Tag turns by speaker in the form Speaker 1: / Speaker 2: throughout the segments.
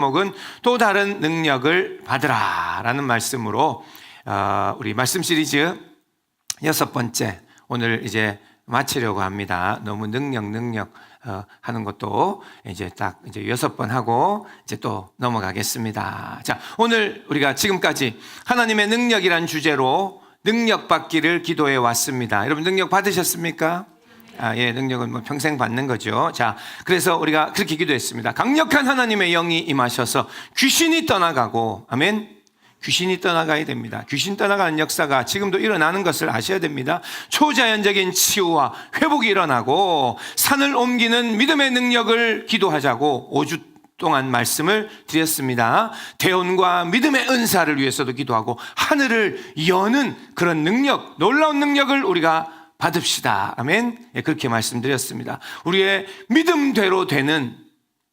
Speaker 1: 제목은 또 다른 능력을 받으라 라는 말씀으로 우리 말씀 시리즈 6번째 오늘 이제 마치려고 합니다. 너무 능력 하는 것도 이제 딱 이제 6번 하고 이제 또 넘어가겠습니다. 자, 오늘 우리가 지금까지 하나님의 능력이란 주제로 능력 받기를 기도해 왔습니다. 여러분 능력 받으셨습니까? 예, 능력은 뭐 평생 받는 거죠. 자, 그래서 우리가 그렇게 기도했습니다. 강력한 하나님의 영이 임하셔서 귀신이 떠나가고, 아멘. 귀신이 떠나가야 됩니다. 귀신 떠나가는 역사가 지금도 일어나는 것을 아셔야 됩니다. 초자연적인 치유와 회복이 일어나고 산을 옮기는 믿음의 능력을 기도하자고 5주 동안 말씀을 드렸습니다. 대언과 믿음의 은사를 위해서도 기도하고 하늘을 여는 그런 능력, 놀라운 능력을 우리가 받읍시다. 아멘. 예, 그렇게 말씀드렸습니다. 우리의 믿음대로 되는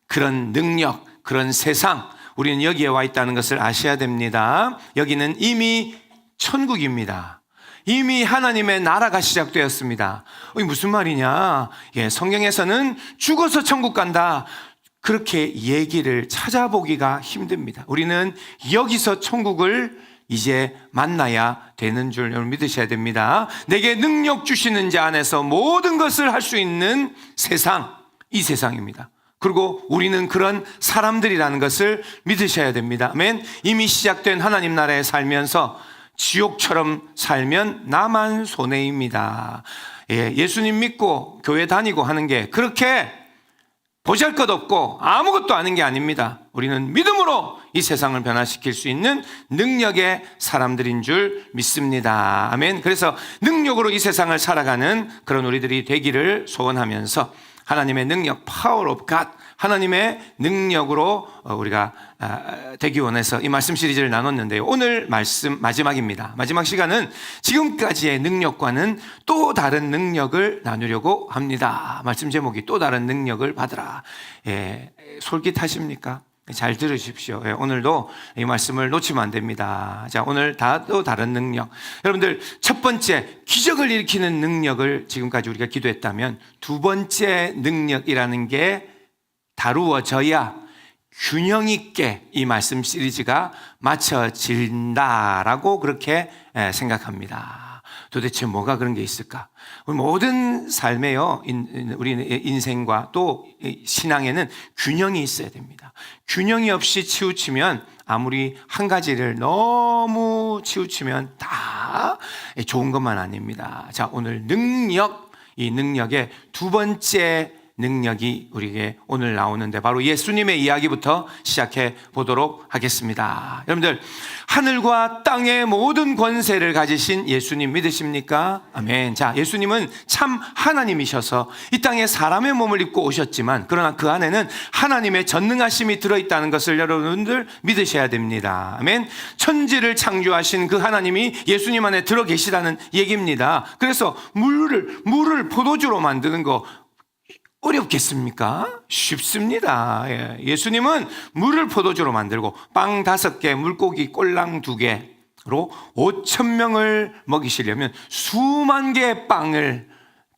Speaker 1: 그런 능력, 그런 세상, 우리는 여기에 와 있다는 것을 아셔야 됩니다. 여기는 이미 천국입니다. 이미 하나님의 나라가 시작되었습니다. 무슨 말이냐? 예, 성경에서는 죽어서 천국 간다. 그렇게 얘기를 찾아보기가 힘듭니다. 우리는 여기서 천국을 이제 만나야 되는 줄 여러분 믿으셔야 됩니다. 내게 능력 주시는 자 안에서 모든 것을 할 수 있는 세상, 이 세상입니다. 그리고 우리는 그런 사람들이라는 것을 믿으셔야 됩니다. 아멘. 이미 시작된 하나님 나라에 살면서 지옥처럼 살면 나만 손해입니다. 예, 예수님 믿고 교회 다니고 하는 게 그렇게 보잘것없고 아무것도 아닌 게 아닙니다. 우리는 믿음으로 이 세상을 변화시킬 수 있는 능력의 사람들인 줄 믿습니다. 아멘. 그래서 능력으로 이 세상을 살아가는 그런 우리들이 되기를 소원하면서 하나님의 능력, Power of God, 하나님의 능력으로 우리가 되기 원해서 이 말씀 시리즈를 나눴는데요. 오늘 말씀 마지막입니다. 마지막 시간은 지금까지의 능력과는 또 다른 능력을 나누려고 합니다. 말씀 제목이 또 다른 능력을 받으라. 예, 솔깃하십니까? 잘 들으십시오. 예, 오늘도 이 말씀을 놓치면 안 됩니다. 자, 오늘 또 다른 능력. 여러분들, 첫 번째, 기적을 일으키는 능력을 지금까지 우리가 기도했다면 두 번째 능력이라는 게 다루어져야 균형 있게 이 말씀 시리즈가 맞춰진다라고 그렇게 생각합니다. 도대체 뭐가 그런 게 있을까? 우리 모든 삶에요, 우리 인생과 또 신앙에는 균형이 있어야 됩니다. 균형이 없이 치우치면 아무리 한 가지를 너무 치우치면 다 좋은 것만 아닙니다. 자, 오늘 능력, 이 능력의 두 번째 능력이 우리에게 오늘 나오는데 바로 예수님의 이야기부터 시작해 보도록 하겠습니다. 여러분들, 하늘과 땅의 모든 권세를 가지신 예수님 믿으십니까? 아멘. 자, 예수님은 참 하나님이셔서 이 땅에 사람의 몸을 입고 오셨지만 그러나 그 안에는 하나님의 전능하심이 들어있다는 것을 여러분들 믿으셔야 됩니다. 아멘. 천지를 창조하신 그 하나님이 예수님 안에 들어 계시다는 얘기입니다. 그래서 물을 포도주로 만드는 거 어렵겠습니까? 쉽습니다. 예수님은 물을 포도주로 만들고 빵 5개, 물고기 꼴랑 2개로 5,000명을 먹이시려면 수만 개의 빵을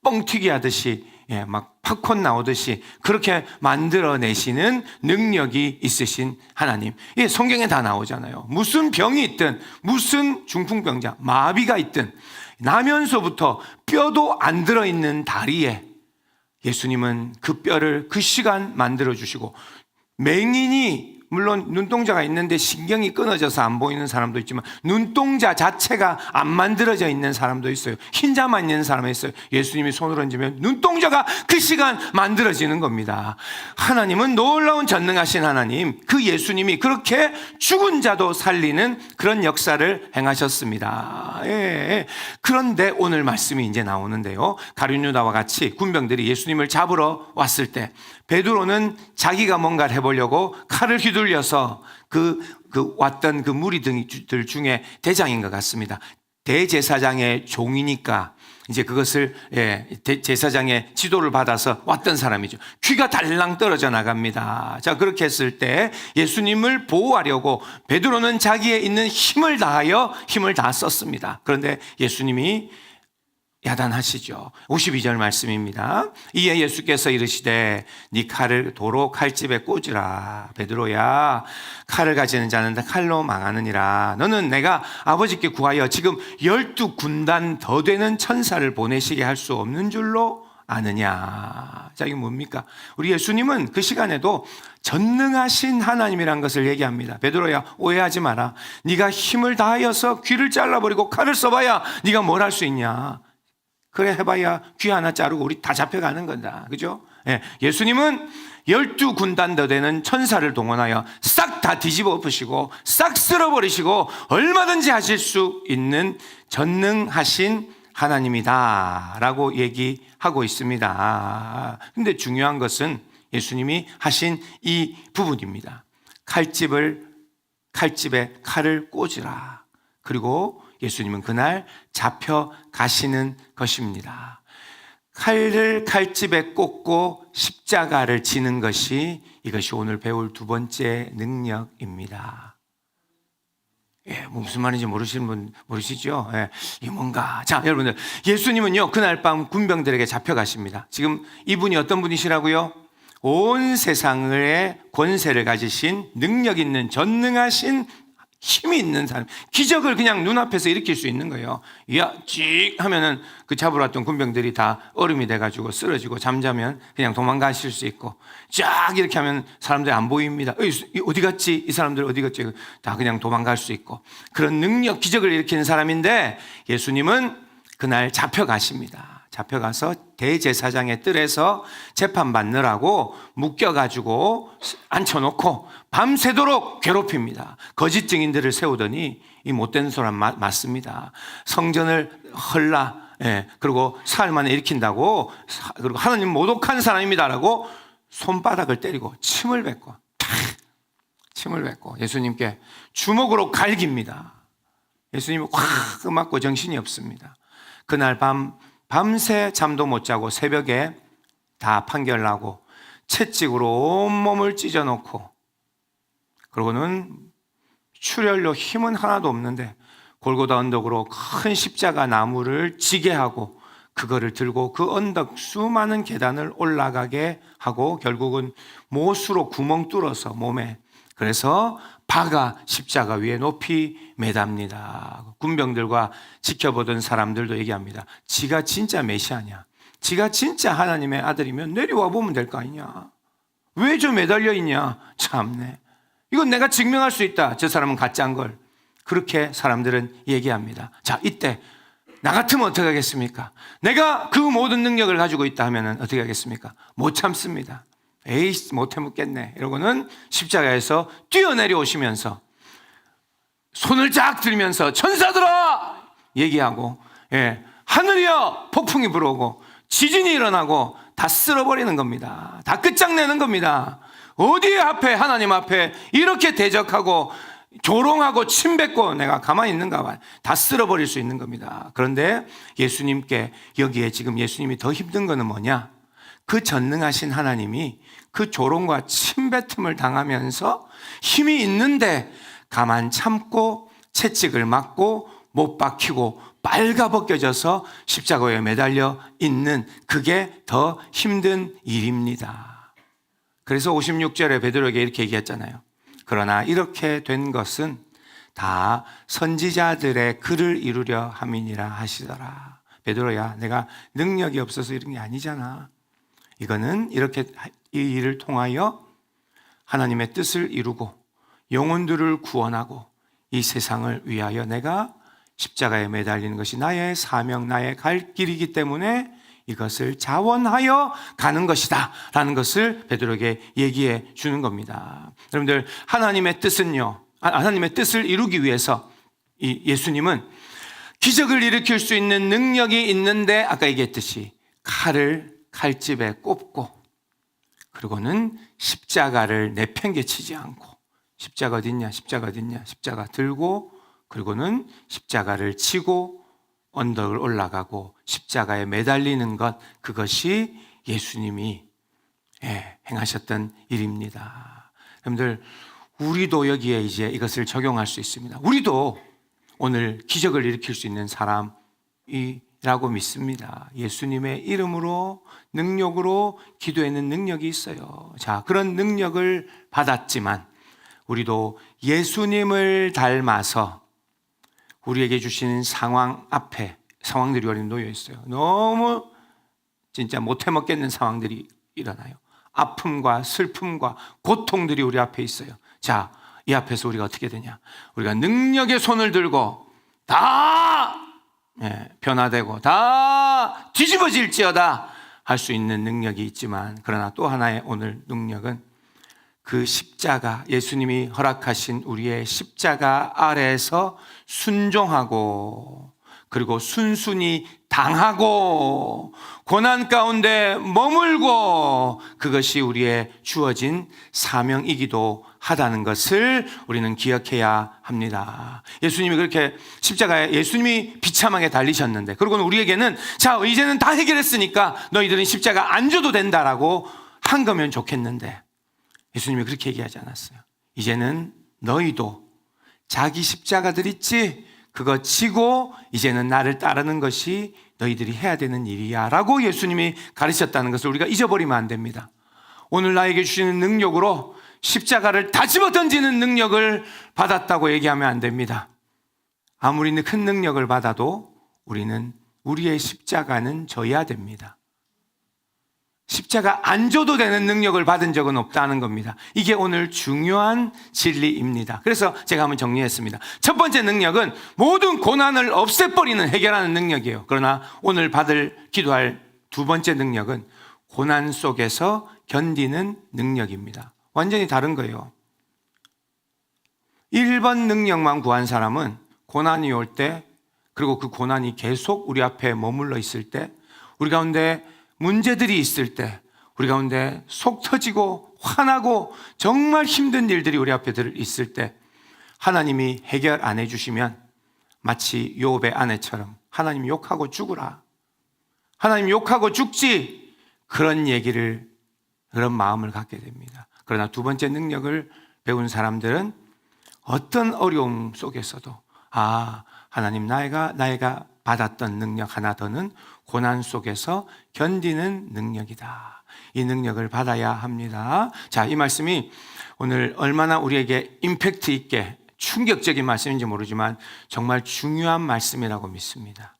Speaker 1: 뻥튀기 하듯이 막 팝콘 나오듯이 그렇게 만들어내시는 능력이 있으신 하나님. 성경에 다 나오잖아요. 무슨 병이 있든 무슨 중풍병자, 마비가 있든 나면서부터 뼈도 안 들어있는 다리에 예수님은 그 뼈를 그 시간 만들어주시고 맹인이 물론 눈동자가 있는데 신경이 끊어져서 안 보이는 사람도 있지만 눈동자 자체가 안 만들어져 있는 사람도 있어요. 흰자만 있는 사람이 있어요. 예수님이 손을 얹으면 눈동자가 그 시간 만들어지는 겁니다. 하나님은 놀라운 전능하신 하나님, 그 예수님이 그렇게 죽은 자도 살리는 그런 역사를 행하셨습니다. 예. 그런데 오늘 말씀이 이제 나오는데요. 가룟유다와 같이 군병들이 예수님을 잡으러 왔을 때 베드로는 자기가 뭔가를 해보려고 칼을 휘둘려서 왔던 그 무리들 중에 대장인 것 같습니다. 대제사장의 종이니까 이제 그것을 제사장의 지도를 받아서 왔던 사람이죠. 귀가 달랑 떨어져 나갑니다. 자, 그렇게 했을 때 예수님을 보호하려고 베드로는 자기의 있는 힘을 다하여 힘을 다 썼습니다. 그런데 예수님이 야단하시죠. 52절 말씀입니다. 이에 예수께서 이르시되 네 칼을 도로 칼집에 꽂으라. 베드로야, 칼을 가지는 자는 다 칼로 망하느니라. 너는 내가 아버지께 구하여 지금 12군단 더 되는 천사를 보내시게 할 수 없는 줄로 아느냐. 자, 이게 뭡니까? 우리 예수님은 그 시간에도 전능하신 하나님이란 것을 얘기합니다. 베드로야, 오해하지 마라. 네가 힘을 다하여서 귀를 잘라버리고 칼을 써봐야 네가 뭘 할 수 있냐. 그래 해봐야 귀 하나 자르고 우리 다 잡혀가는 건다. 그죠? 예, 예수님은 12군단 더 되는 천사를 동원하여 싹 다 뒤집어 엎으시고 싹 쓸어버리시고 얼마든지 하실 수 있는 전능하신 하나님이다 라고 얘기하고 있습니다. 근데 중요한 것은 예수님이 하신 이 부분입니다. 칼집에 칼을 꽂으라. 그리고 예수님은 그날 잡혀가시는 것입니다. 칼을 칼집에 꽂고 십자가를 지는 것이 이것이 오늘 배울 두 번째 능력입니다. 예, 무슨 말인지 모르시는 분 모르시죠? 예, 이게 뭔가. 자, 여러분들, 예수님은요, 그날 밤 군병들에게 잡혀가십니다. 지금 이분이 어떤 분이시라고요? 온 세상의 권세를 가지신 능력 있는 전능하신 힘이 있는 사람, 기적을 그냥 눈앞에서 일으킬 수 있는 거예요. 야, 찍 하면은 그 잡으러 왔던 군병들이 다 얼음이 돼가지고 쓰러지고 잠자면 그냥 도망가실 수 있고, 쫙 이렇게 하면 사람들이 안 보입니다. 어디 갔지? 이 사람들 어디 갔지? 다 그냥 도망갈 수 있고, 그런 능력, 기적을 일으키는 사람인데 예수님은 그날 잡혀가십니다. 잡혀가서 대제사장의 뜰에서 재판받느라고 묶여가지고 앉혀놓고 밤새도록 괴롭힙니다. 거짓 증인들을 세우더니 이 못된 사람 맞습니다. 성전을 헐라, 예, 그리고 사흘 만에 일으킨다고, 그리고 하나님 모독한 사람입니다라고 손바닥을 때리고 침을 뱉고 예수님께 주먹으로 갈깁니다. 예수님이 확 맞고 정신이 없습니다. 그날 밤새 잠도 못 자고 새벽에 다 판결나고 채찍으로 온몸을 찢어놓고, 그러고는 출혈로 힘은 하나도 없는데 골고다 언덕으로 큰 십자가 나무를 지게 하고 그거를 들고 그 언덕 수많은 계단을 올라가게 하고 결국은 못으로 구멍 뚫어서 몸에, 그래서 박아 십자가 위에 높이 매답니다. 군병들과 지켜보던 사람들도 얘기합니다. 지가 진짜 메시아냐? 지가 진짜 하나님의 아들이면 내려와 보면 될 거 아니냐? 왜 저 매달려 있냐? 참네. 이건 내가 증명할 수 있다. 저 사람은 가짜인 걸. 그렇게 사람들은 얘기합니다. 자, 이때 나 같으면 어떻게 하겠습니까? 내가 그 모든 능력을 가지고 있다 하면 어떻게 하겠습니까? 못 참습니다. 에이, 못 해먹겠네 이러고는 십자가에서 뛰어내려오시면서 손을 쫙 들면서 천사들아 얘기하고, 예, 하늘이여 폭풍이 불어오고 지진이 일어나고 다 쓸어버리는 겁니다. 다 끝장내는 겁니다. 어디 앞에, 하나님 앞에 이렇게 대적하고 조롱하고 침뱉고 내가 가만히 있는가 봐. 다 쓸어버릴 수 있는 겁니다. 그런데 예수님께, 여기에 지금 예수님이 더 힘든 거는 뭐냐? 그 전능하신 하나님이 그 조롱과 침뱉음을 당하면서 힘이 있는데 가만 참고 채찍을 맞고 못 박히고 빨가벗겨져서 십자가에 매달려 있는, 그게 더 힘든 일입니다. 그래서 56절에 베드로에게 이렇게 얘기했잖아요. 그러나 이렇게 된 것은 다 선지자들의 글을 이루려 함이니라 하시더라. 베드로야, 내가 능력이 없어서 이런 게 아니잖아. 이거는 이렇게 이 일을 통하여 하나님의 뜻을 이루고 영혼들을 구원하고 이 세상을 위하여 내가 십자가에 매달리는 것이 나의 사명, 나의 갈 길이기 때문에 이것을 자원하여 가는 것이다 라는 것을 베드로에게 얘기해 주는 겁니다. 여러분들, 하나님의 뜻은요, 하나님의 뜻을 이루기 위해서 이 예수님은 기적을 일으킬 수 있는 능력이 있는데, 아까 얘기했듯이 칼을 칼집에 꼽고, 그리고는 십자가를 내팽개치지 않고, 십자가 어딨냐, 십자가 어딨냐, 십자가 들고, 그리고는 십자가를 치고 언덕을 올라가고 십자가에 매달리는 것, 그것이 예수님이 행하셨던 일입니다. 여러분들, 우리도 여기에 이제 이것을 적용할 수 있습니다. 우리도 오늘 기적을 일으킬 수 있는 사람이 라고 믿습니다. 예수님의 이름으로 능력으로 기도에는 능력이 있어요. 자, 그런 능력을 받았지만 우리도 예수님을 닮아서 우리에게 주시는 상황 앞에 상황들이 우리 놓여 있어요. 너무 진짜 못해 먹겠는 상황들이 일어나요. 아픔과 슬픔과 고통들이 우리 앞에 있어요. 자, 이 앞에서 우리가 어떻게 되냐? 우리가 능력의 손을 들고 다 변화되고 다 뒤집어질지어다 할 수 있는 능력이 있지만, 그러나 또 하나의 오늘 능력은 그 십자가, 예수님이 허락하신 우리의 십자가 아래에서 순종하고 그리고 순순히 당하고 고난 가운데 머물고, 그것이 우리의 주어진 사명이기도 하다는 것을 우리는 기억해야 합니다. 예수님이 그렇게 십자가에 예수님이 비참하게 달리셨는데, 그리고는 우리에게는 자, 이제는 다 해결했으니까 너희들은 십자가 안 져도 된다라고 한 거면 좋겠는데, 예수님이 그렇게 얘기하지 않았어요. 이제는 너희도 자기 십자가들 있지, 그거 지고 이제는 나를 따르는 것이 너희들이 해야 되는 일이야 라고 예수님이 가르쳤다는 것을 우리가 잊어버리면 안 됩니다. 오늘 나에게 주시는 능력으로 십자가를 다 집어 던지는 능력을 받았다고 얘기하면 안 됩니다. 아무리 큰 능력을 받아도 우리는 우리의 십자가는 져야 됩니다. 십자가 안 져도 되는 능력을 받은 적은 없다는 겁니다. 이게 오늘 중요한 진리입니다. 그래서 제가 한번 정리했습니다. 첫 번째 능력은 모든 고난을 없애버리는, 해결하는 능력이에요. 그러나 오늘 기도할 두 번째 능력은 고난 속에서 견디는 능력입니다. 완전히 다른 거예요. 1번 능력만 구한 사람은 고난이 올 때, 그리고 그 고난이 계속 우리 앞에 머물러 있을 때, 우리 가운데 문제들이 있을 때, 우리 가운데 속 터지고 화나고 정말 힘든 일들이 우리 앞에 있을 때 하나님이 해결 안 해주시면 마치 욥의 아내처럼 하나님 욕하고 죽으라, 하나님 욕하고 죽지, 그런 마음을 갖게 됩니다. 그러나 두 번째 능력을 배운 사람들은 어떤 어려움 속에서도 하나님 나이가 받았던 능력 하나 더는 고난 속에서 견디는 능력이다. 이 능력을 받아야 합니다. 자, 이 말씀이 오늘 얼마나 우리에게 임팩트 있게 충격적인 말씀인지 모르지만 정말 중요한 말씀이라고 믿습니다.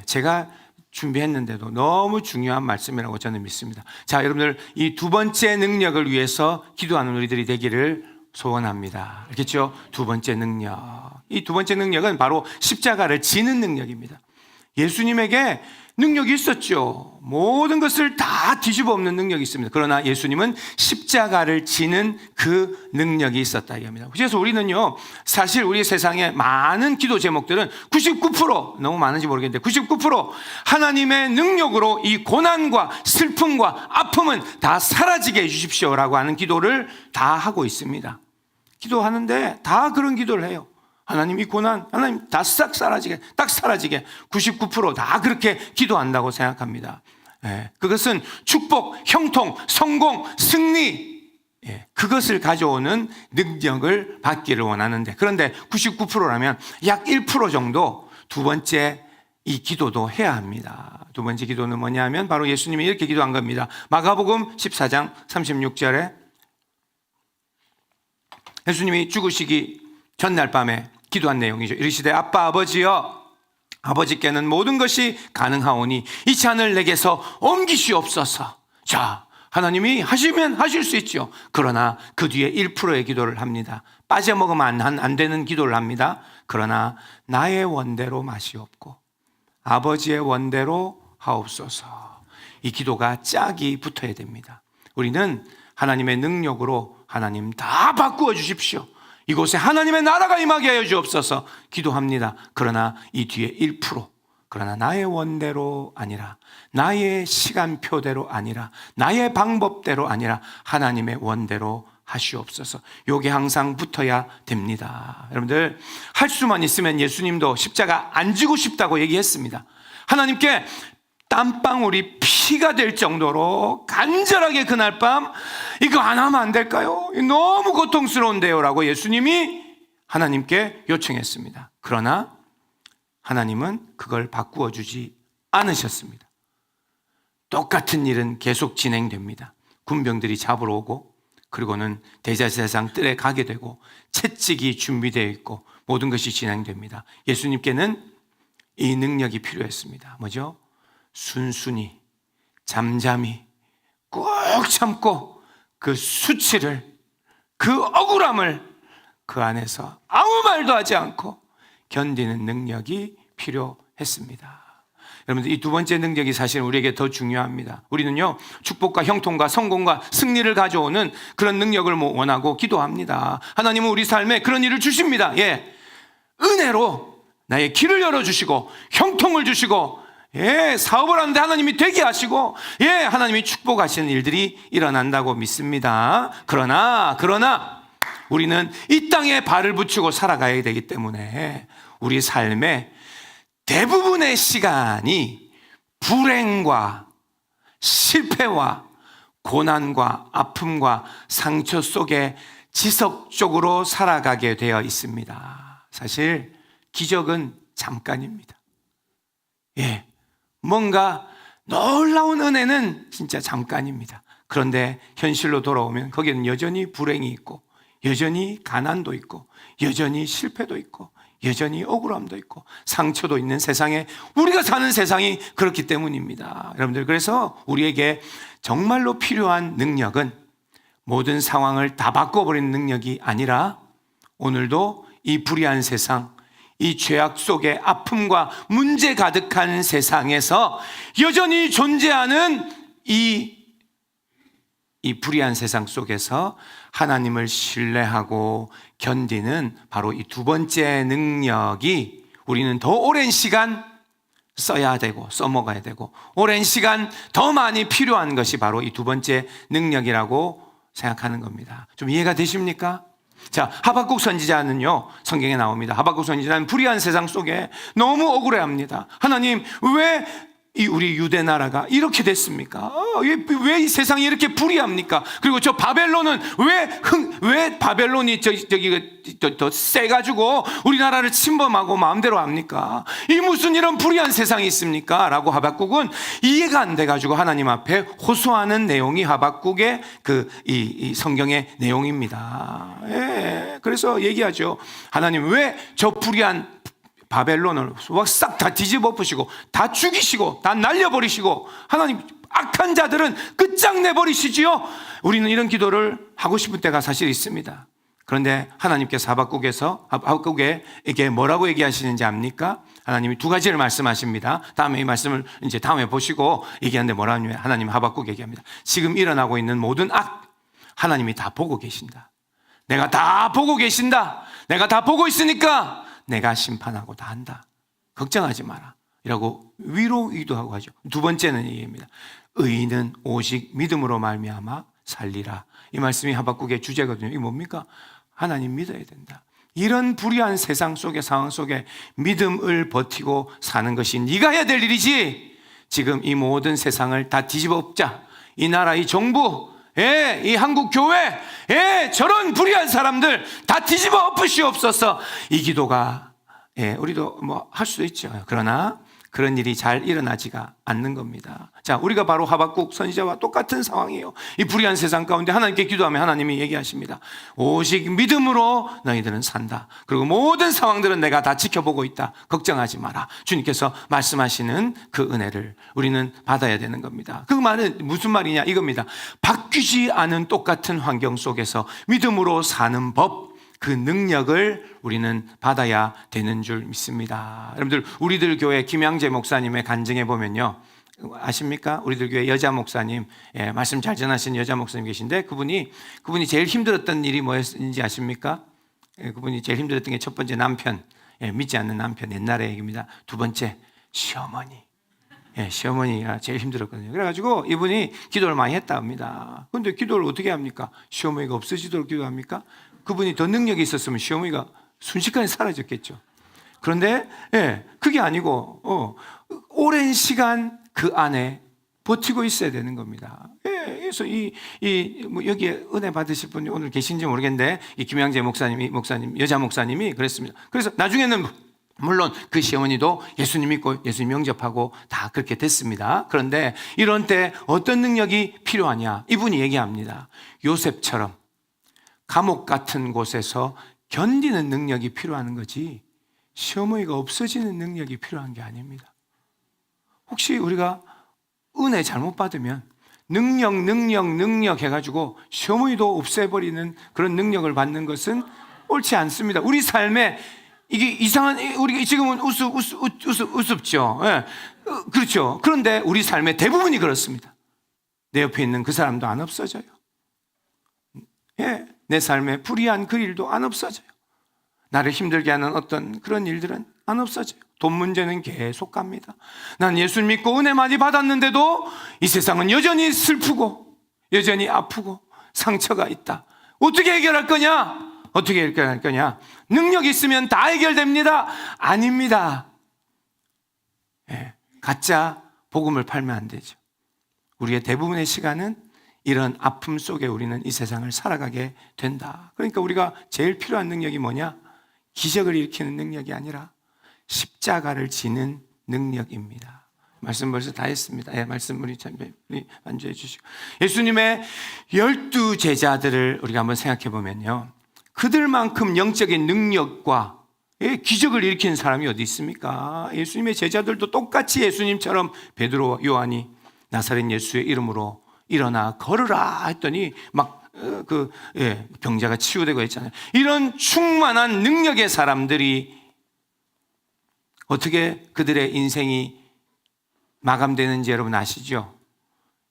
Speaker 1: 제가 준비했는데도 너무 중요한 말씀이라고 저는 믿습니다. 자, 여러분들 이 두 번째 능력을 위해서 기도하는 우리들이 되기를 소원합니다. 알겠죠? 두 번째 능력. 이 두 번째 능력은 바로 십자가를 지는 능력입니다. 예수님에게 능력이 있었죠. 모든 것을 다 뒤집어 엎는 능력이 있습니다. 그러나 예수님은 십자가를 지는 그 능력이 있었다 이겁니다. 그래서 우리는요, 사실 우리 세상에 많은 기도 제목들은 99%, 너무 많은지 모르겠는데 99% 하나님의 능력으로 이 고난과 슬픔과 아픔은 다 사라지게 해주십시오라고 하는 기도를 다 하고 있습니다. 기도하는데 다 그런 기도를 해요. 하나님 이 고난, 하나님 다 싹 사라지게, 딱 사라지게 99%다 그렇게 기도한다고 생각합니다. 그것은 축복, 형통, 성공, 승리, 그것을 가져오는 능력을 받기를 원하는데, 그런데 99%라면 약 1% 정도 두 번째 이 기도도 해야 합니다. 두 번째 기도는 뭐냐 하면 바로 예수님이 이렇게 기도한 겁니다. 마가복음 14장 36절에 예수님이 죽으시기 전날 밤에 기도한 내용이죠. 이르시되 아빠 아버지여, 아버지께는 모든 것이 가능하오니 이 잔을 내게서 옮기시옵소서. 자, 하나님이 하시면 하실 수 있죠. 그러나 그 뒤에 1%의 기도를 합니다. 빠져먹으면 안 되는 기도를 합니다. 그러나 나의 원대로 마시옵고 아버지의 원대로 하옵소서. 이 기도가 짝이 붙어야 됩니다. 우리는 하나님의 능력으로 하나님 다 바꾸어 주십시오, 이곳에 하나님의 나라가 임하게 하여 주옵소서 기도합니다. 그러나 이 뒤에 1%, 그러나 나의 원대로 아니라, 나의 시간표대로 아니라, 나의 방법대로 아니라 하나님의 원대로 하시옵소서. 이게 항상 붙어야 됩니다. 여러분들, 할 수만 있으면 예수님도 십자가 안 지고 싶다고 얘기했습니다. 하나님께 땀방울이 피가 될 정도로 간절하게 그날 밤 이거 안 하면 안 될까요? 너무 고통스러운데요 라고 예수님이 하나님께 요청했습니다. 그러나 하나님은 그걸 바꾸어 주지 않으셨습니다. 똑같은 일은 계속 진행됩니다. 군병들이 잡으러 오고, 그리고는 대제사장 뜰에 가게 되고, 채찍이 준비되어 있고, 모든 것이 진행됩니다. 예수님께는 이 능력이 필요했습니다. 뭐죠? 순순히, 잠잠히, 꾹 참고 그 수치를, 그 억울함을 그 안에서 아무 말도 하지 않고 견디는 능력이 필요했습니다. 여러분들, 이 두 번째 능력이 사실 우리에게 더 중요합니다. 우리는요, 축복과 형통과 성공과 승리를 가져오는 그런 능력을 원하고 기도합니다. 하나님은 우리 삶에 그런 일을 주십니다. 예, 은혜로 나의 길을 열어주시고 형통을 주시고, 예, 사업을 하는데 하나님이 되게 하시고, 예, 하나님이 축복하시는 일들이 일어난다고 믿습니다. 그러나 우리는 이 땅에 발을 붙이고 살아가야 되기 때문에 우리 삶에 대부분의 시간이 불행과 실패와 고난과 아픔과 상처 속에 지속적으로 살아가게 되어 있습니다. 사실 기적은 잠깐입니다. 예, 뭔가 놀라운 은혜는 진짜 잠깐입니다. 그런데 현실로 돌아오면 거기는 여전히 불행이 있고, 여전히 가난도 있고, 여전히 실패도 있고, 여전히 억울함도 있고, 상처도 있는 세상에, 우리가 사는 세상이 그렇기 때문입니다. 여러분들, 그래서 우리에게 정말로 필요한 능력은 모든 상황을 다 바꿔버리는 능력이 아니라, 오늘도 이 불의한 세상, 이 죄악 속에 아픔과 문제 가득한 세상에서 여전히 존재하는 이 불의한 세상 속에서 하나님을 신뢰하고 견디는 바로 이 두 번째 능력이, 우리는 더 오랜 시간 써야 되고 써먹어야 되고 오랜 시간 더 많이 필요한 것이 바로 이 두 번째 능력이라고 생각하는 겁니다. 좀 이해가 되십니까? 자, 하박국 선지자는요, 성경에 나옵니다. 하박국 선지자는 불의한 세상 속에 너무 억울해합니다. 하나님, 왜 우리 유대 나라가 이렇게 됐습니까? 왜 이 세상이 이렇게 불의합니까? 그리고 저 바벨론은 왜 바벨론이 더 세가지고 우리나라를 침범하고 마음대로 합니까? 이 무슨 이런 불의한 세상이 있습니까? 라고 하박국은 이해가 안 돼가지고 하나님 앞에 호소하는 내용이 하박국의 이 성경의 내용입니다. 예, 그래서 얘기하죠. 하나님, 왜 저 불의한 바벨론을 싹 다 뒤집어 엎으시고 다 죽이시고 다 날려버리시고, 하나님, 악한 자들은 끝장내버리시지요? 우리는 이런 기도를 하고 싶은 때가 사실 있습니다. 그런데 하나님께서 하박국에게 뭐라고 얘기하시는지 압니까? 하나님이 두 가지를 말씀하십니다. 다음에 이 말씀을 이제 다음에 보시고 얘기하는데 뭐라고 하냐면, 하나님 하박국 얘기합니다. 지금 일어나고 있는 모든 악, 하나님이 다 보고 계신다. 내가 다 보고 계신다. 내가 다 보고 있으니까 내가 심판하고 다 한다. 걱정하지 마라. 이라고 위로 기도하고 하죠. 두 번째는 얘기입니다. 의인은 오직 믿음으로 말미암아 살리라. 이 말씀이 하박국의 주제거든요. 이게 뭡니까? 하나님 믿어야 된다. 이런 불의한 세상 속의 상황 속에 믿음을 버티고 사는 것이 네가 해야 될 일이지, 지금 이 모든 세상을 다 뒤집어 엎자, 이 나라, 이 정부, 이 한국 교회, 저런 불의한 사람들 다 뒤집어 엎으시옵소서. 이 기도가, 우리도 뭐 할 수도 있죠. 그러나 그런 일이 잘 일어나지가 않는 겁니다. 자, 우리가 바로 하박국 선지자와 똑같은 상황이에요. 이 불의한 세상 가운데 하나님께 기도하면 하나님이 얘기하십니다. 오직 믿음으로 너희들은 산다. 그리고 모든 상황들은 내가 다 지켜보고 있다. 걱정하지 마라. 주님께서 말씀하시는 그 은혜를 우리는 받아야 되는 겁니다. 그 말은 무슨 말이냐 이겁니다. 바뀌지 않은 똑같은 환경 속에서 믿음으로 사는 법, 그 능력을 우리는 받아야 되는 줄 믿습니다. 여러분들, 우리들 교회 김양재 목사님의 간증해 보면요, 아십니까? 우리들 교회 여자 목사님, 말씀 잘 전하시는 여자 목사님 계신데, 그분이 제일 힘들었던 일이 뭐였는지 아십니까? 그분이 제일 힘들었던 게 첫 번째 남편, 믿지 않는 남편, 옛날의 얘기입니다. 두 번째 시어머니. 시어머니가 제일 힘들었거든요. 그래가지고 이분이 기도를 많이 했다 합니다. 그런데 기도를 어떻게 합니까? 시어머니가 없어지도록 기도합니까? 그분이 더 능력이 있었으면 시어머니가 순식간에 사라졌겠죠. 그런데 그게 아니고 오랜 시간 그 안에 버티고 있어야 되는 겁니다. 그래서 뭐 여기에 은혜 받으실 분이 오늘 계신지 모르겠는데, 이 김양재 목사님 여자 목사님이 그랬습니다. 그래서 나중에는 물론 그 시어머니도 예수님 믿고 예수님 영접하고 다 그렇게 됐습니다. 그런데 이런 때 어떤 능력이 필요하냐? 이분이 얘기합니다. 요셉처럼 감옥 같은 곳에서 견디는 능력이 필요한 거지 시어머니가 없어지는 능력이 필요한 게 아닙니다. 혹시 우리가 은혜 잘못 받으면 능력 해가지고 시어머니도 없애버리는 그런 능력을 받는 것은 옳지 않습니다. 우리 삶에 이게 이상한, 우리가 지금은 우습죠. 예. 그렇죠. 그런데 우리 삶의 대부분이 그렇습니다. 내 옆에 있는 그 사람도 안 없어져요. 예. 내 삶에 불의한 그 일도 안 없어져요. 나를 힘들게 하는 어떤 그런 일들은 안 없어져요. 돈 문제는 계속 갑니다. 난 예수 믿고 은혜 많이 받았는데도 이 세상은 여전히 슬프고 여전히 아프고 상처가 있다. 어떻게 해결할 거냐? 어떻게 해결할 거냐? 능력이 있으면 다 해결됩니다. 아닙니다. 예, 가짜 복음을 팔면 안 되죠. 우리의 대부분의 시간은 이런 아픔 속에 우리는 이 세상을 살아가게 된다. 그러니까 우리가 제일 필요한 능력이 뭐냐? 기적을 일으키는 능력이 아니라 십자가를 지는 능력입니다. 말씀 벌써 다 했습니다. 예, 말씀 우리 안주해 주시고 예수님의 12 제자들을 우리가 한번 생각해 보면요, 그들만큼 영적인 능력과 기적을 일으키는 사람이 어디 있습니까? 예수님의 제자들도 똑같이 예수님처럼 베드로, 요한이 나사렛 예수의 이름으로 일어나 걸으라 했더니 막 병자가 치유되고 했잖아요. 이런 충만한 능력의 사람들이 어떻게 그들의 인생이 마감되는지 여러분 아시죠?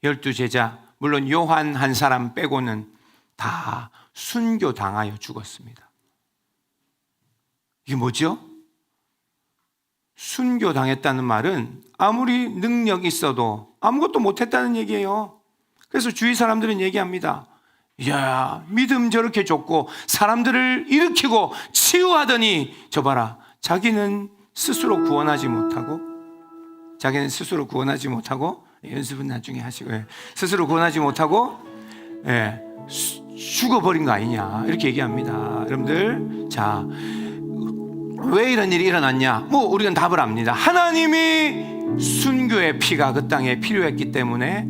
Speaker 1: 12 제자, 물론 요한 한 사람 빼고는 다 순교당하여 죽었습니다. 이게 뭐죠? 순교당했다는 말은 아무리 능력 있어도 아무것도 못했다는 얘기예요. 그래서 주위 사람들은 얘기합니다. 이야, 믿음 저렇게 좋고 사람들을 일으키고 치유하더니 저 봐라, 자기는 스스로 구원하지 못하고 연습은 나중에 하시고 스스로 구원하지 못하고 죽어버린 거 아니냐 이렇게 얘기합니다. 여러분들, 자, 왜 이런 일이 일어났냐? 우리는 답을 압니다. 하나님이 순교의 피가 그 땅에 필요했기 때문에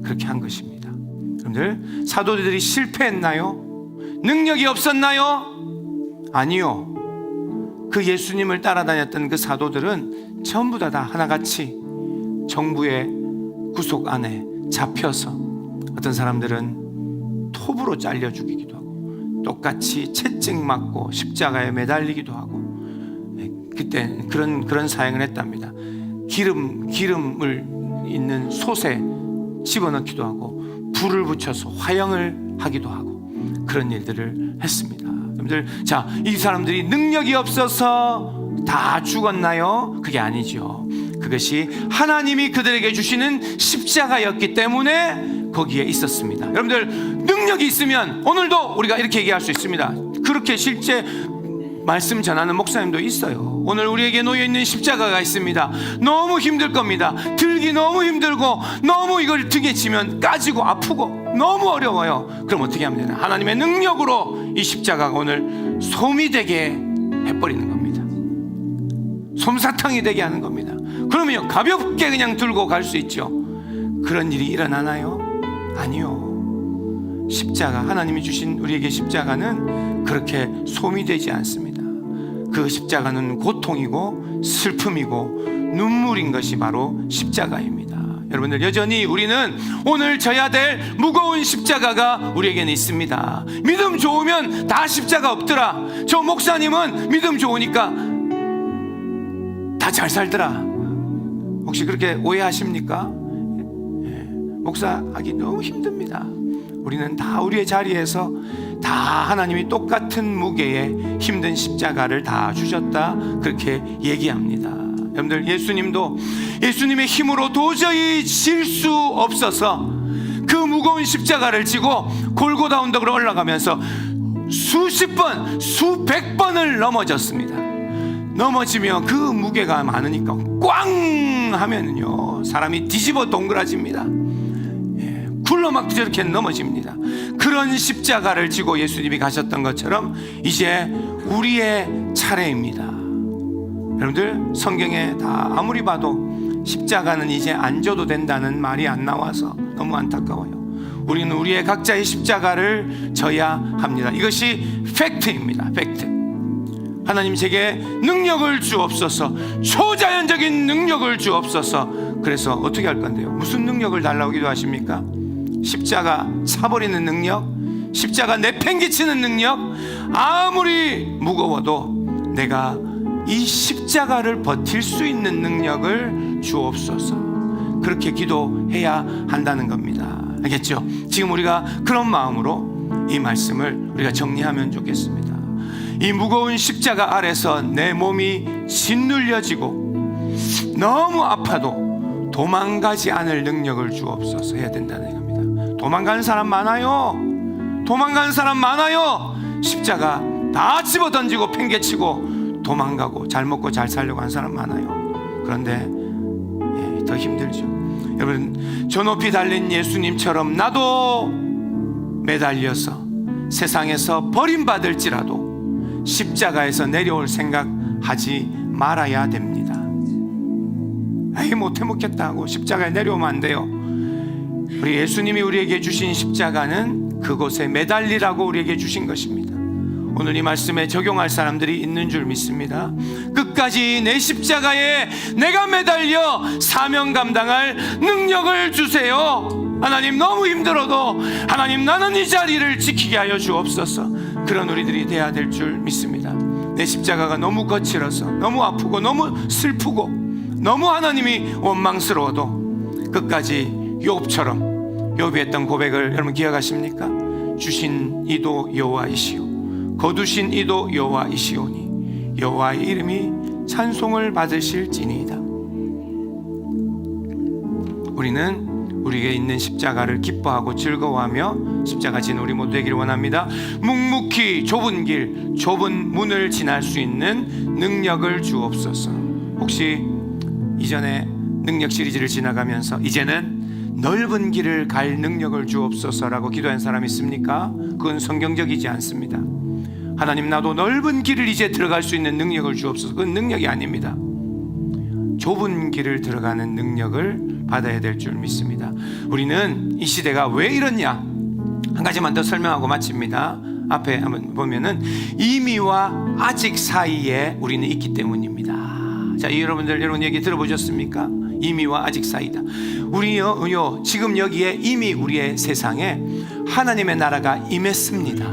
Speaker 1: 그렇게 한 것입니다. 여러분들, 사도들이 실패했나요? 능력이 없었나요? 아니요. 그 예수님을 따라다녔던 그 사도들은 전부 다 하나같이 정부의 구속 안에 잡혀서 어떤 사람들은 톱으로 잘려 죽이기도 하고 똑같이 채찍 맞고 십자가에 매달리기도 하고 그때 그런 사역을 했답니다. 기름을 있는 솥에 집어넣기도 하고 불을 붙여서 화형을 하기도 하고 그런 일들을 했습니다. 여러분들, 자, 이 사람들이 능력이 없어서 다 죽었나요? 그게 아니죠. 그것이 하나님이 그들에게 주시는 십자가였기 때문에 거기에 있었습니다. 여러분들, 능력이 있으면 오늘도 우리가 이렇게 얘기할 수 있습니다. 그렇게 실제 말씀 전하는 목사님도 있어요. 오늘 우리에게 놓여있는 십자가가 있습니다. 너무 힘들 겁니다. 들기 너무 힘들고 너무 이걸 등에 지면 까지고 아프고 너무 어려워요. 그럼 어떻게 하면 되나? 하나님의 능력으로 이 십자가가 오늘 솜이 되게 해버리는 겁니다. 솜사탕이 되게 하는 겁니다. 그러면 가볍게 그냥 들고 갈 수 있죠. 그런 일이 일어나나요? 아니요. 십자가, 하나님이 주신 우리에게 십자가는 그렇게 솜이 되지 않습니다. 그 십자가는 고통이고 슬픔이고 눈물인 것이 바로 십자가입니다. 여러분들, 여전히 우리는 오늘 져야 될 무거운 십자가가 우리에게는 있습니다. 믿음 좋으면 다 십자가 없더라. 저 목사님은 믿음 좋으니까 다 잘 살더라. 혹시 그렇게 오해하십니까? 목사하기 너무 힘듭니다. 우리는 다 우리의 자리에서 다 하나님이 똑같은 무게의 힘든 십자가를 다 주셨다, 그렇게 얘기합니다. 여러분들, 예수님도 예수님의 힘으로 도저히 질 수 없어서 그 무거운 십자가를 지고 골고다 언덕으로 올라가면서 수십 번, 수백 번을 넘어졌습니다. 넘어지면 그 무게가 많으니까 꽝 하면은요, 사람이 뒤집어 동그라집니다. 굴러 막 저렇게 넘어집니다. 그런 십자가를 지고 예수님이 가셨던 것처럼 이제 우리의 차례입니다. 여러분들 성경에 다 아무리 봐도 십자가는 이제 안 져도 된다는 말이 안 나와서 너무 안타까워요. 우리는 우리의 각자의 십자가를 져야 합니다. 이것이 팩트입니다. 팩트. 하나님 제게 능력을 주옵소서, 초자연적인 능력을 주옵소서. 그래서 어떻게 할 건데요? 무슨 능력을 달라고 기도하십니까? 십자가 차버리는 능력, 십자가 내팽개치는 능력. 아무리 무거워도 내가 이 십자가를 버틸 수 있는 능력을 주옵소서. 그렇게 기도해야 한다는 겁니다. 알겠죠? 지금 우리가 그런 마음으로 이 말씀을 우리가 정리하면 좋겠습니다. 이 무거운 십자가 아래서 내 몸이 짓눌려지고 너무 아파도 도망가지 않을 능력을 주옵소서 해야 된다는 겁니다. 도망가는 사람 많아요. 도망가는 사람 많아요. 십자가 다 집어 던지고 팽개치고 도망가고 잘 먹고 잘 살려고 하는 사람 많아요. 그런데 더 힘들죠. 여러분, 저 높이 달린 예수님처럼 나도 매달려서 세상에서 버림받을지라도 십자가에서 내려올 생각하지 말아야 됩니다. 에이, 못해 먹겠다 하고 십자가에 내려오면 안 돼요. 우리 예수님이 우리에게 주신 십자가는 그곳에 매달리라고 우리에게 주신 것입니다. 오늘 이 말씀에 적용할 사람들이 있는 줄 믿습니다. 끝까지 내 십자가에 내가 매달려 사명 감당할 능력을 주세요. 하나님, 너무 힘들어도 하나님, 나는 이 자리를 지키게 하여 주옵소서. 그런 우리들이 돼야 될 줄 믿습니다. 내 십자가가 너무 거칠어서 너무 아프고 너무 슬프고 너무 하나님이 원망스러워도 끝까지 욥처럼 욥이 했던 고백을 여러분 기억하십니까? 주신 이도 여호와이시오, 거두신 이도 여호와이시오니 여호와의 이름이 찬송을 받으실지니이다. 우리는 우리에게 있는 십자가를 기뻐하고 즐거워하며 십자가 진 우리 모두 되기를 원합니다. 묵묵히 좁은 길, 좁은 문을 지날 수 있는 능력을 주옵소서. 혹시 이전에 능력 시리즈를 지나가면서 이제는 넓은 길을 갈 능력을 주옵소서라고 기도한 사람 있습니까? 그건 성경적이지 않습니다. 하나님, 나도 넓은 길을 이제 들어갈 수 있는 능력을 주옵소서. 그건 능력이 아닙니다. 좁은 길을 들어가는 능력을 받아야 될 줄 믿습니다. 우리는 이 시대가 왜 이렇냐, 한 가지만 더 설명하고 마칩니다. 앞에 한번 보면은 이미와 아직 사이에 우리는 있기 때문입니다. 자, 여러분 얘기 들어보셨습니까? 이미와 아직 사이다. 우리요 지금 여기에 이미 우리의 세상에 하나님의 나라가 임했습니다.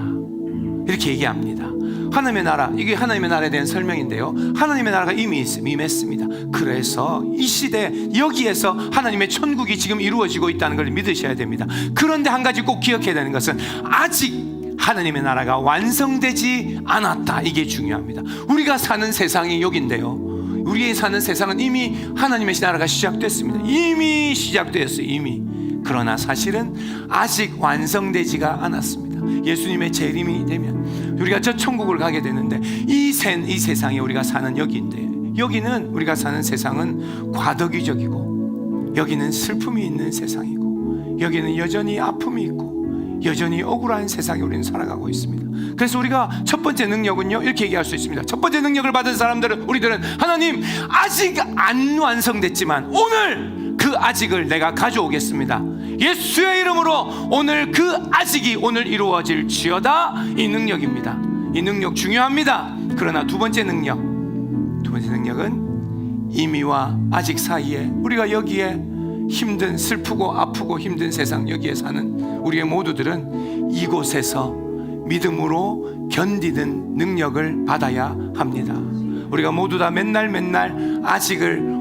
Speaker 1: 이렇게 얘기합니다. 하나님의 나라, 이게 하나님의 나라에 대한 설명인데요, 하나님의 나라가 이미 임했습니다. 그래서 이 시대 여기에서 하나님의 천국이 지금 이루어지고 있다는 걸 믿으셔야 됩니다. 그런데 한 가지 꼭 기억해야 되는 것은 아직 하나님의 나라가 완성되지 않았다. 이게 중요합니다. 우리가 사는 세상이 여기인데요, 우리의 사는 세상은 이미 하나님의 나라가 시작됐습니다. 이미 시작되었어요. 이미. 그러나 사실은 아직 완성되지가 않았습니다. 예수님의 재림이 되면 우리가 저 천국을 가게 되는데 이 세상에 우리가 사는 여기인데, 여기는 우리가 사는 세상은 과도기적이고 여기는 슬픔이 있는 세상이고 여기는 여전히 아픔이 있고 여전히 억울한 세상에 우리는 살아가고 있습니다. 그래서 우리가 첫 번째 능력은요, 이렇게 얘기할 수 있습니다. 첫 번째 능력을 받은 사람들은, 우리들은 하나님, 아직 안 완성됐지만 오늘 그 아직을 내가 가져오겠습니다. 예수의 이름으로 오늘 그 아직이 오늘 이루어질지어다. 이 능력입니다. 이 능력 중요합니다. 그러나 두 번째 능력은 이미와 아직 사이에 우리가 여기에 힘든, 슬프고 아프고 힘든 세상 여기에 사는 우리의 모두들은 이곳에서 믿음으로 견디는 능력을 받아야 합니다. 우리가 모두 다 맨날 아직을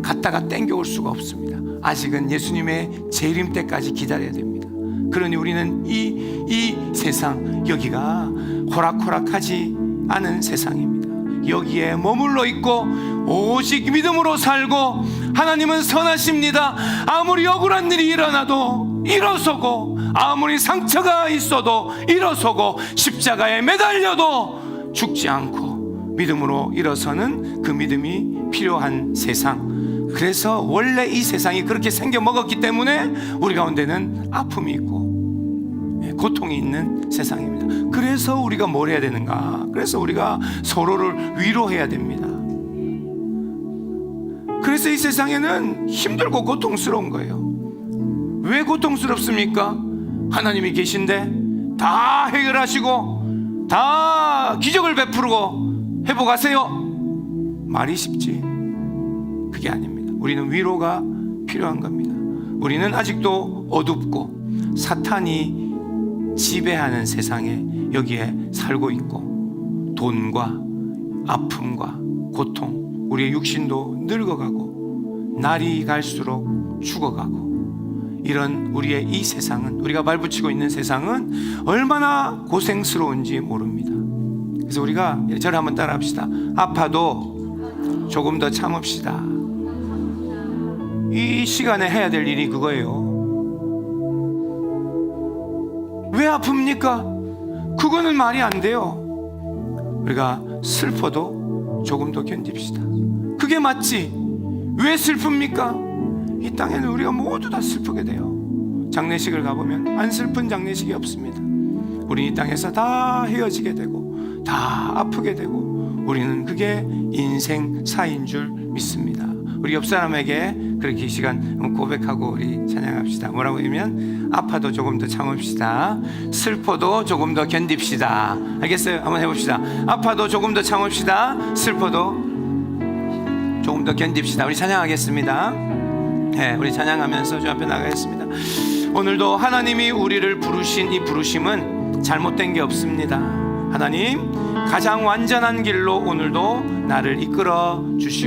Speaker 1: 갔다가 땡겨올 수가 없습니다. 아직은 예수님의 재림 때까지 기다려야 됩니다. 그러니 우리는 이 세상, 여기가 호락호락하지 않은 세상입니다. 여기에 머물러 있고 오직 믿음으로 살고, 하나님은 선하십니다. 아무리 억울한 일이 일어나도 일어서고, 아무리 상처가 있어도 일어서고, 십자가에 매달려도 죽지 않고 믿음으로 일어서는 그 믿음이 필요한 세상. 그래서 원래 이 세상이 그렇게 생겨 먹었기 때문에 우리 가운데는 아픔이 있고 고통이 있는 세상입니다. 그래서 우리가 뭘 해야 되는가? 그래서 우리가 서로를 위로해야 됩니다. 그래서 이 세상에는 힘들고 고통스러운 거예요. 왜 고통스럽습니까? 하나님이 계신데 다 해결하시고 다 기적을 베푸고 회복하세요. 말이 쉽지 그게 아닙니다. 우리는 위로가 필요한 겁니다. 우리는 아직도 어둡고 사탄이 지배하는 세상에 여기에 살고 있고, 돈과 아픔과 고통, 우리의 육신도 늙어가고 날이 갈수록 죽어가고, 이런 우리의 이 세상은, 우리가 발붙이고 있는 세상은 얼마나 고생스러운지 모릅니다. 그래서 우리가 저를 한번 따라 합시다. 아파도 조금 더 참읍시다. 이 시간에 해야 될 일이 그거예요. 왜 아픕니까? 그거는 말이 안 돼요. 우리가 슬퍼도 조금 더 견딥시다. 그게 맞지. 왜 슬픕니까? 이 땅에는 우리가 모두 다 슬프게 돼요. 장례식을 가보면 안 슬픈 장례식이 없습니다. 우리 이 땅에서 다 헤어지게 되고 다 아프게 되고, 우리는 그게 인생사인 줄 믿습니다. 우리 옆 사람에게 그렇게 이 시간 고백하고 우리 찬양합시다. 뭐라고 하면, 아파도 조금 더 참읍시다. 슬퍼도 조금 더 견딥시다. 알겠어요? 한번 해봅시다. 아파도 조금 더 참읍시다. 슬퍼도 조금 더 견딥시다. 우리 찬양하겠습니다. 네, 우리 찬양하면서 주 앞에 나가겠습니다. 오늘도 하나님이 우리를 부르신 이 부르심은 잘못된 게 없습니다. 하나님, 가장 완전한 길로 오늘도 나를 이끌어 주시옵소서.